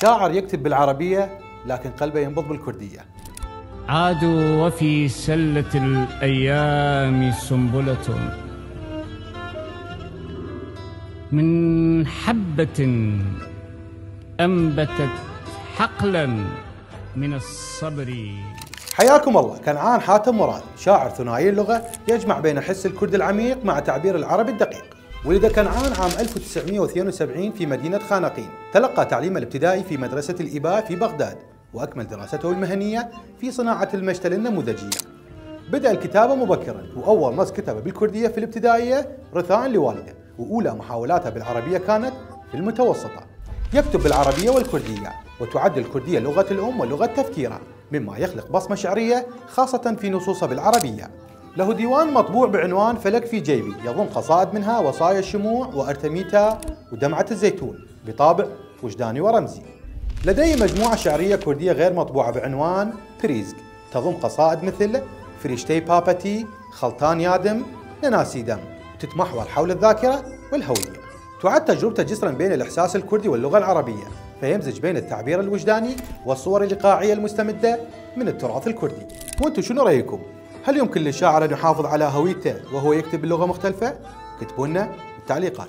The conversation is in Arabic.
شاعر يكتب بالعربية لكن قلبه ينبض بالكردية. عادوا وفي سلة الأيام سنبلة من حبة أنبتت حقلا من الصبر. حياكم الله. كنعان حاتم مراد شاعر ثنائي اللغة يجمع بين حس الكرد العميق مع تعبير العربي الدقيق. ولد كنعان عام 1972 في مدينة خانقين. تلقى تعليمه الابتدائي في مدرسة الإباء في بغداد، وأكمل دراسته المهنية في صناعة المشتل النموذجية. بدأ الكتابة مبكرا، وأول نص كتبه بالكردية في الابتدائية رثاء لوالده، وأولى محاولاته بالعربية كانت في المتوسطة. يكتب بالعربية والكردية، وتعد الكردية لغة الأم ولغة تفكيره، مما يخلق بصمة شعرية خاصة في نصوصه بالعربية. له ديوان مطبوع بعنوان فلك في جيبي، يضم قصائد منها وصايا الشموع وأرتميتا ودمعة الزيتون بطابع وجداني ورمزي. لديه مجموعة شعرية كردية غير مطبوعة بعنوان بريزك، تضم قصائد مثل فريشتي بابتي، خلطان يادم، نناسي دم، تتمحور حول الذاكرة والهوية. تعد تجربته جسرا بين الإحساس الكردي واللغة العربية، فيمزج بين التعبير الوجداني والصور الإيقاعية المستمدة من التراث الكردي. وانتم شنو رأيكم؟ هل يمكن للشاعر أن يحافظ على هويته وهو يكتب بلغة مختلفة؟ اكتبوا لنا بالتعليقات.